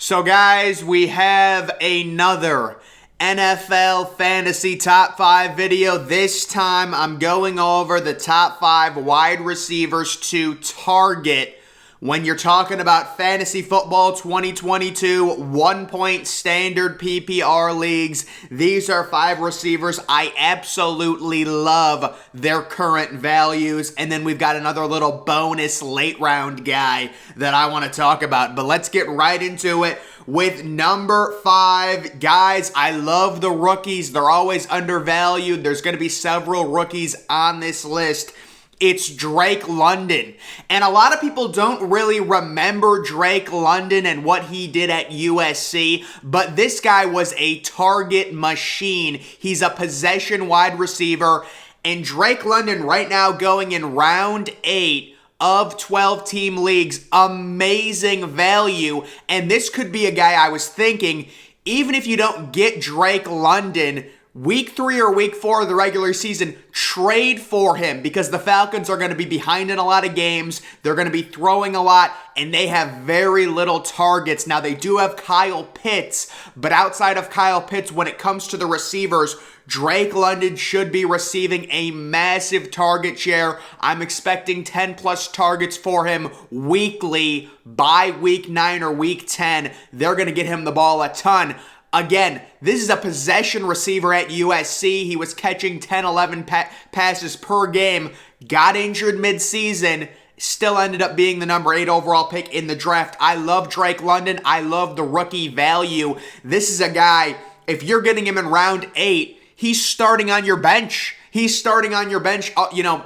So guys, we have another NFL Fantasy Top 5 video. This time I'm going over the top 5 wide receivers to target when you're talking about Fantasy Football 2022 1-point standard PPR leagues. These are 5 receivers I absolutely love their current values. And then we've got another little bonus late round guy that I want to talk about. But let's get right into it with number 5. Guys, I love the rookies. They're always undervalued. There's going to be several rookies on this list. It's Drake London. And a lot of people don't really remember Drake London and what he did at USC, but this guy was a target machine. He's a possession wide receiver, and Drake London right now going in round 8 of 12-team leagues, amazing value. And this could be a guy I was thinking, even if you don't get Drake London, Week 3 or Week 4 of the regular season, trade for him because the Falcons are going to be behind in a lot of games. They're going to be throwing a lot, and they have very little targets. Now, they do have Kyle Pitts, but outside of Kyle Pitts, when it comes to the receivers, Drake London should be receiving a massive target share. I'm expecting 10-plus targets for him weekly by Week 9 or Week 10. They're going to get him the ball a ton. Again, this is a possession receiver at USC. He was catching 10, 11 passes per game, got injured midseason, still ended up being the number 8 overall pick in the draft. I love Drake London. I love the rookie value. This is a guy, if you're getting him in round 8, he's starting on your bench. He's starting on your bench,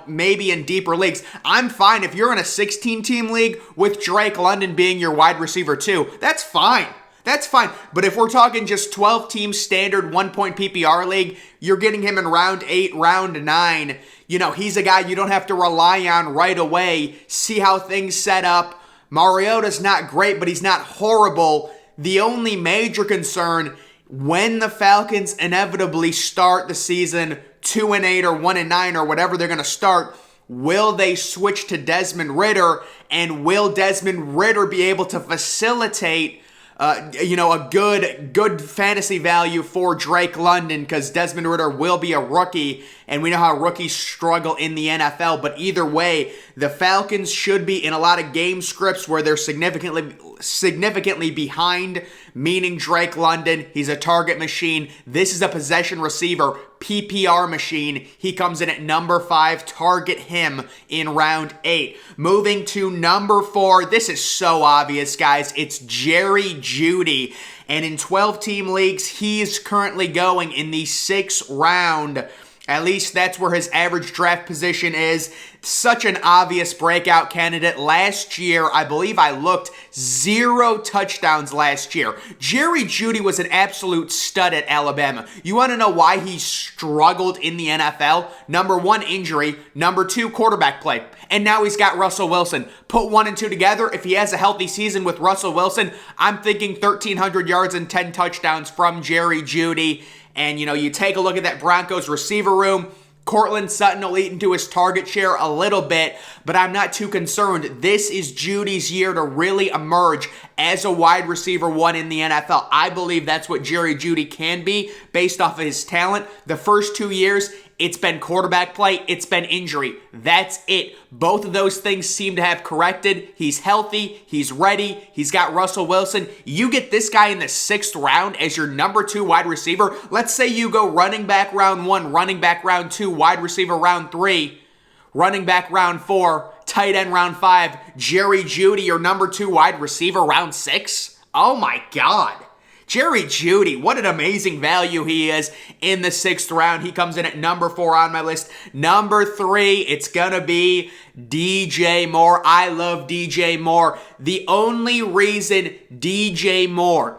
maybe in deeper leagues. I'm fine if you're in a 16-team league with Drake London being your wide receiver too. That's fine. That's fine. But if we're talking just 12-team standard 1-point PPR league, you're getting him in round 8, round 9. He's a guy you don't have to rely on right away. See how things set up. Mariota's not great, but he's not horrible. The only major concern, when the Falcons inevitably start the season 2-8 or 1-9 or whatever they're going to start, will they switch to Desmond Ridder? And will Desmond Ridder be able to facilitate a good fantasy value for Drake London, because Desmond Ridder will be a rookie, and we know how rookies struggle in the NFL. But either way, the Falcons should be in a lot of game scripts where they're significantly behind, meaning Drake London, he's a target machine. This is a possession receiver, PPR machine. He comes in at number 5. Target him in round 8. Moving to number 4. This is so obvious, guys. It's Jerry Jeudy. And in 12-team leagues, he's currently going in the 6th round. At least that's where his average draft position is. Such an obvious breakout candidate. Last year, I believe I looked, 0 touchdowns last year. Jerry Jeudy was an absolute stud at Alabama. You want to know why he struggled in the NFL? Number 1, injury. Number 2, quarterback play. And now he's got Russell Wilson. Put 1 and 2 together. If he has a healthy season with Russell Wilson, I'm thinking 1,300 yards and 10 touchdowns from Jerry Jeudy. And, you take a look at that Broncos receiver room. Cortland Sutton will eat into his target share a little bit, but I'm not too concerned. This is Jeudy's year to really emerge as a wide receiver 1 in the NFL. I believe that's what Jerry Jeudy can be based off of his talent. The first 2 years, it's been quarterback play, it's been injury. That's it. Both of those things seem to have corrected. He's healthy, he's ready, he's got Russell Wilson. You get this guy in the 6th round as your number 2 wide receiver. Let's say you go running back round 1, running back round 2, wide receiver round 3, running back round 4, tight end round 5, Jerry Jeudy, your number 2 wide receiver round 6. Oh my God. Jerry Jeudy, what an amazing value he is in the 6th round. He comes in at number 4 on my list. Number 3, it's going to be DJ Moore. I love DJ Moore. The only reason DJ Moore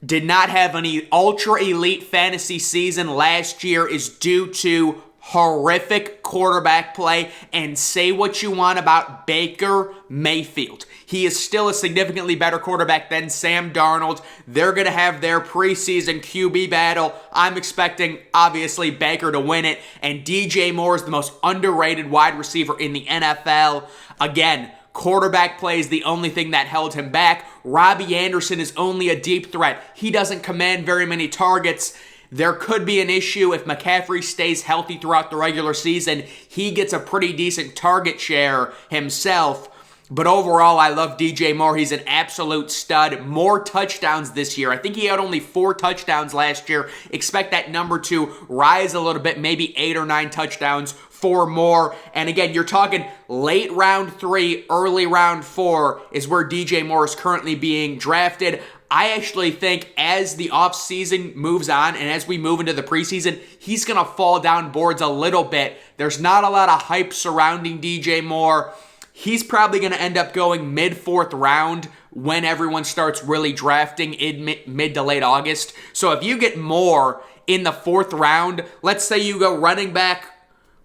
did not have any ultra elite fantasy season last year is due to horrific quarterback play. And say what you want about Baker Mayfield, he is still a significantly better quarterback than Sam Darnold. They're going to have their preseason QB battle. I'm expecting, obviously, Baker to win it. And DJ Moore is the most underrated wide receiver in the NFL. Again, Quarterback play is the only thing that held him back. Robbie Anderson is only a deep threat. He doesn't command very many targets. There could be an issue if McCaffrey stays healthy throughout the regular season. He gets a pretty decent target share himself. But overall, I love DJ Moore. He's an absolute stud. More touchdowns this year. I think he had only 4 touchdowns last year. Expect that number to rise a little bit, maybe 8 or 9 touchdowns, 4 more. And again, you're talking late round 3, early round 4 is where DJ Moore is currently being drafted. I actually think as the offseason moves on and as we move into the preseason, he's going to fall down boards a little bit. There's not a lot of hype surrounding DJ Moore. He's probably going to end up going mid-4th round when everyone starts really drafting in mid to late August. So if you get Moore in the 4th round, let's say you go running back,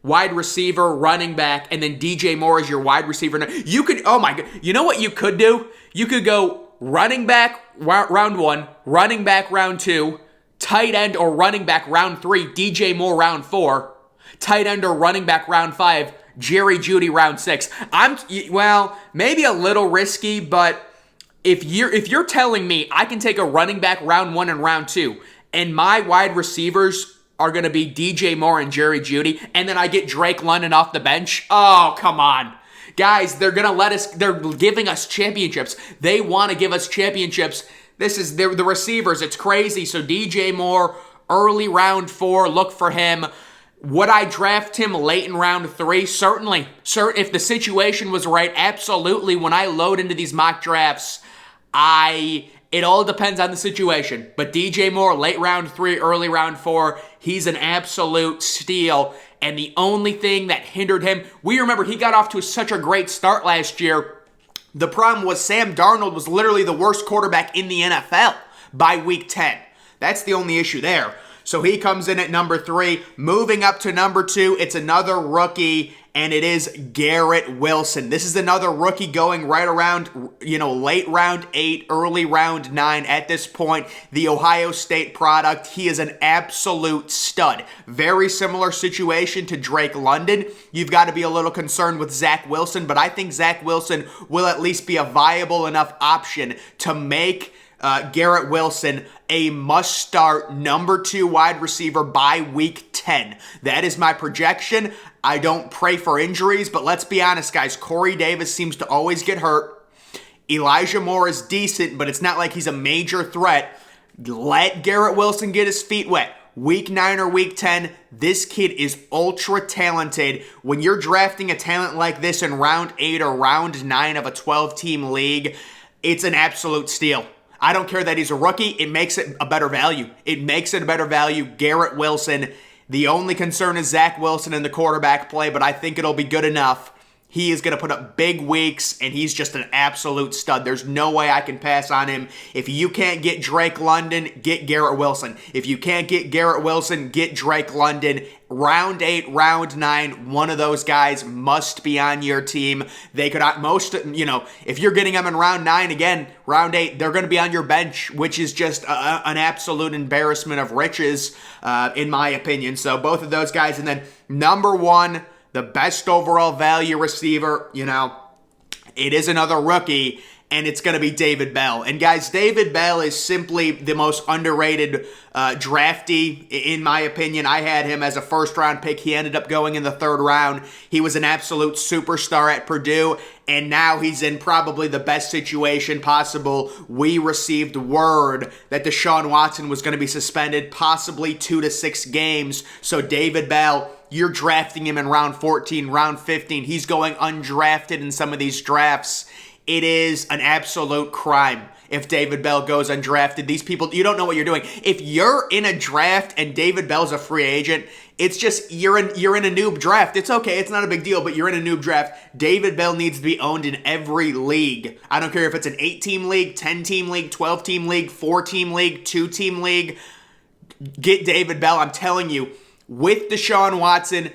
wide receiver, running back, and then DJ Moore is your wide receiver. You could, oh my God, you know what you could do? You could go running back round 1, running back round 2, tight end or running back round 3, DJ Moore round 4, tight end or running back round 5, Jerry Jeudy round 6. Well, maybe a little risky, but if you're telling me I can take a running back round 1 and round 2, and my wide receivers are going to be DJ Moore and Jerry Jeudy, and then I get Drake London off the bench, oh, come on. Guys, they're giving us championships. They want to give us championships. This is the receivers. It's crazy. So DJ Moore, early round 4, look for him. Would I draft him late in round 3? Certainly. If the situation was right, absolutely. When I load into these mock drafts, it all depends on the situation. But DJ Moore, late round 3, early round 4, he's an absolute steal. And the only thing that hindered him, we remember he got off to such a great start last year. The problem was Sam Darnold was literally the worst quarterback in the NFL by week 10. That's the only issue there. So he comes in at number 3. Moving up to number 2, it's another rookie, and it is Garrett Wilson. This is another rookie going right around, late round 8, early round 9 at this point. The Ohio State product. He is an absolute stud. Very similar situation to Drake London. You've got to be a little concerned with Zach Wilson, but I think Zach Wilson will at least be a viable enough option to make Garrett Wilson a must-start number 2 wide receiver by week 10. That is my projection. I don't pray for injuries, but let's be honest, guys. Corey Davis seems to always get hurt. Elijah Moore is decent, but it's not like he's a major threat. Let Garrett Wilson get his feet wet. Week 9 or week 10, this kid is ultra talented. When you're drafting a talent like this in round 8 or round 9 of a 12-team league, it's an absolute steal. I don't care that he's a rookie. It makes it a better value. It makes it a better value. Garrett Wilson. The only concern is Zach Wilson in the quarterback play, but I think it'll be good enough. He is going to put up big weeks, and he's just an absolute stud. There's no way I can pass on him. If you can't get Drake London, get Garrett Wilson. If you can't get Garrett Wilson, get Drake London. Round 8, round 9, one of those guys must be on your team. They could if you're getting them in round 9 again, round 8, they're going to be on your bench, which is just an absolute embarrassment of riches, in my opinion. So both of those guys. And then number 1, the best overall value receiver, it is another rookie, and it's going to be David Bell. And guys, David Bell is simply the most underrated draftee, in my opinion. I had him as a first-round pick. He ended up going in the 3rd round. He was an absolute superstar at Purdue, and now he's in probably the best situation possible. We received word that Deshaun Watson was going to be suspended possibly 2 to 6 games. So David Bell, you're drafting him in round 14, round 15. He's going undrafted in some of these drafts. It is an absolute crime if David Bell goes undrafted. These people, you don't know what you're doing. If you're in a draft and David Bell's a free agent, it's just you're in a noob draft. It's okay. It's not a big deal, but you're in a noob draft. David Bell needs to be owned in every league. I don't care if it's an 8-team league, 10-team league, 12-team league, 4-team league, 2-team league. Get David Bell. I'm telling you, with Deshaun Watson,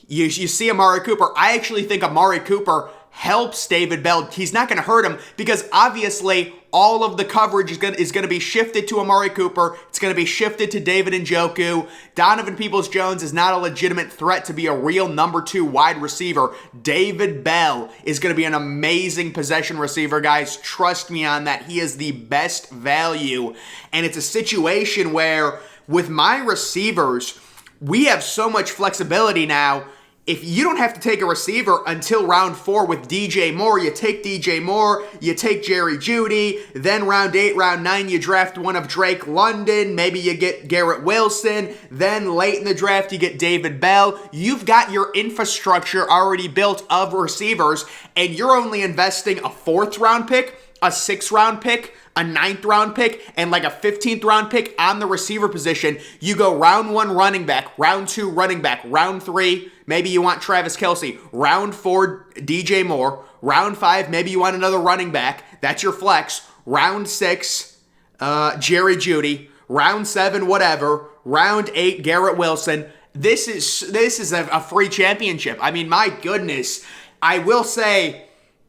you see Amari Cooper. I actually think Amari Cooper helps David Bell. He's not going to hurt him because obviously all of the coverage is going to be shifted to Amari Cooper. It's going to be shifted to David Njoku. Donovan Peoples-Jones is not a legitimate threat to be a real number 2 wide receiver. David Bell is going to be an amazing possession receiver, guys. Trust me on that. He is the best value. And it's a situation where with my receivers, we have so much flexibility now. If you don't have to take a receiver until round 4 with DJ Moore, you take DJ Moore, you take Jerry Jeudy, then round 8, round 9, you draft one of Drake London, maybe you get Garrett Wilson, then late in the draft, you get David Bell. You've got your infrastructure already built of receivers, and you're only investing a 4th round pick, a 6th round pick, a 9th round pick, and like a 15th round pick on the receiver position. You go round 1 running back, round 2 running back, round 3, maybe you want Travis Kelce, round 4 DJ Moore, round 5, maybe you want another running back, that's your flex, round 6, Jerry Jeudy, round 7, whatever, round 8, Garrett Wilson. This is a free championship. I mean, my goodness. I will say,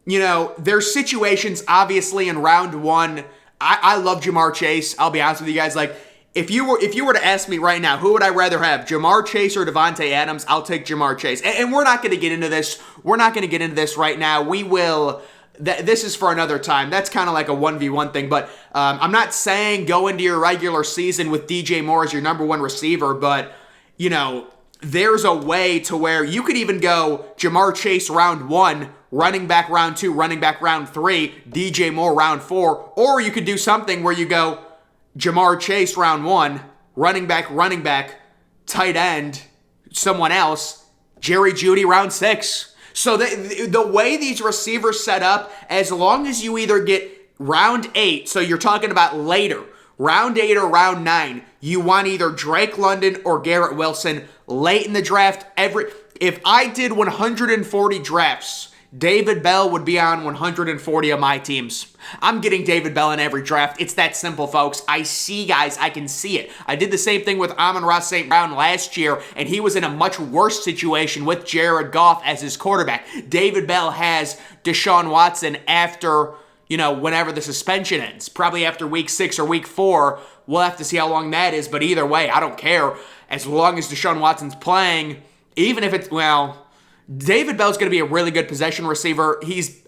you know, there's situations, obviously, in round 1. I love Jamar Chase. I'll be honest with you guys. Like, if you were to ask me right now, who would I rather have, Jamar Chase or Devontae Adams? I'll take Jamar Chase. And we're not going to get into this. We're not going to get into this right now. We will. This is for another time. That's kind of like a 1v1 thing. But I'm not saying go into your regular season with DJ Moore as your number 1 receiver. But, you know, there's a way to where you could even go Jamar Chase round 1, running back round 2, running back round 3, DJ Moore round 4, or you could do something where you go Jamar Chase round 1, running back, tight end, someone else, Jerry Jeudy round 6. So the way these receivers set up, as long as you either get round 8, so you're talking about later, round 8 or round 9, you want either Drake London or Garrett Wilson late in the draft. If I did 140 drafts, David Bell would be on 140 of my teams. I'm getting David Bell in every draft. It's that simple, folks. I see, guys. I can see it. I did the same thing with Amon-Ra St. Brown last year, and he was in a much worse situation with Jared Goff as his quarterback. David Bell has Deshaun Watson after, you know, whenever the suspension ends. Probably after week 6 or week 4. We'll have to see how long that is, but either way, I don't care. As long as Deshaun Watson's playing, even if it's, well, David Bell's going to be a really good possession receiver.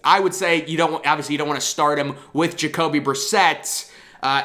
I would say, you don't want to start him with Jacoby Brissett.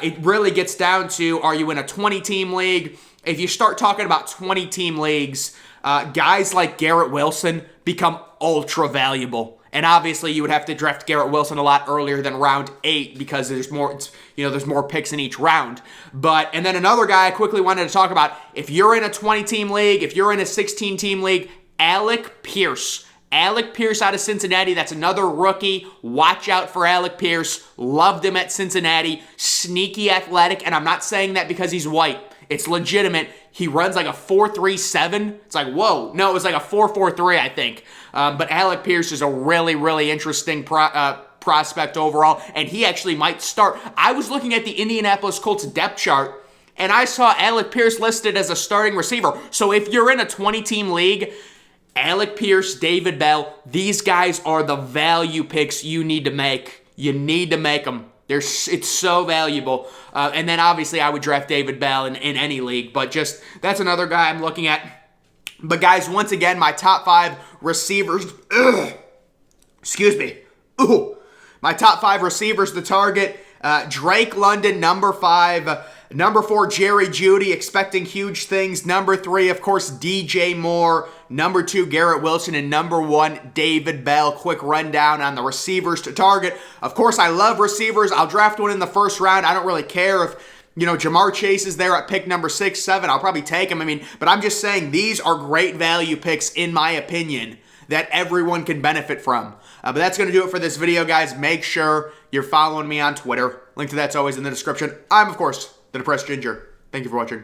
It really gets down to, are you in a 20-team league? If you start talking about 20-team leagues, guys like Garrett Wilson become ultra valuable. And obviously, you would have to draft Garrett Wilson a lot earlier than round 8 because there's more, there's more picks in each round. And then another guy I quickly wanted to talk about, if you're in a 20-team league, if you're in a 16-team league, Alec Pierce. Alec Pierce out of Cincinnati. That's another rookie. Watch out for Alec Pierce. Loved him at Cincinnati. Sneaky athletic, and I'm not saying that because he's white. It's legitimate. He runs like a 4.37. It's like, whoa. No, it was like a 4.43, I think. But Alec Pierce is a really, really interesting prospect overall, and he actually might start. I was looking at the Indianapolis Colts depth chart, and I saw Alec Pierce listed as a starting receiver. So if you're in a 20-team league, Alec Pierce, David Bell, these guys are the value picks you need to make. You need to make them. It's so valuable. And then obviously I would draft David Bell in any league, but just that's another guy I'm looking at. But guys, once again, my top 5 receivers. Excuse me. My top 5 receivers to target. Drake London, number 5. Number 4, Jerry Jeudy, expecting huge things. Number 3, of course, DJ Moore. Number 2, Garrett Wilson. And number 1, David Bell. Quick rundown on the receivers to target. Of course, I love receivers. I'll draft one in the first round. I don't really care if, Jamar Chase is there at pick number 6, 7. I'll probably take him. But I'm just saying these are great value picks, in my opinion, that everyone can benefit from. But that's going to do it for this video, guys. Make sure you're following me on Twitter. Link to that's always in the description. I'm, of course, the Depressed Ginger. Thank you for watching.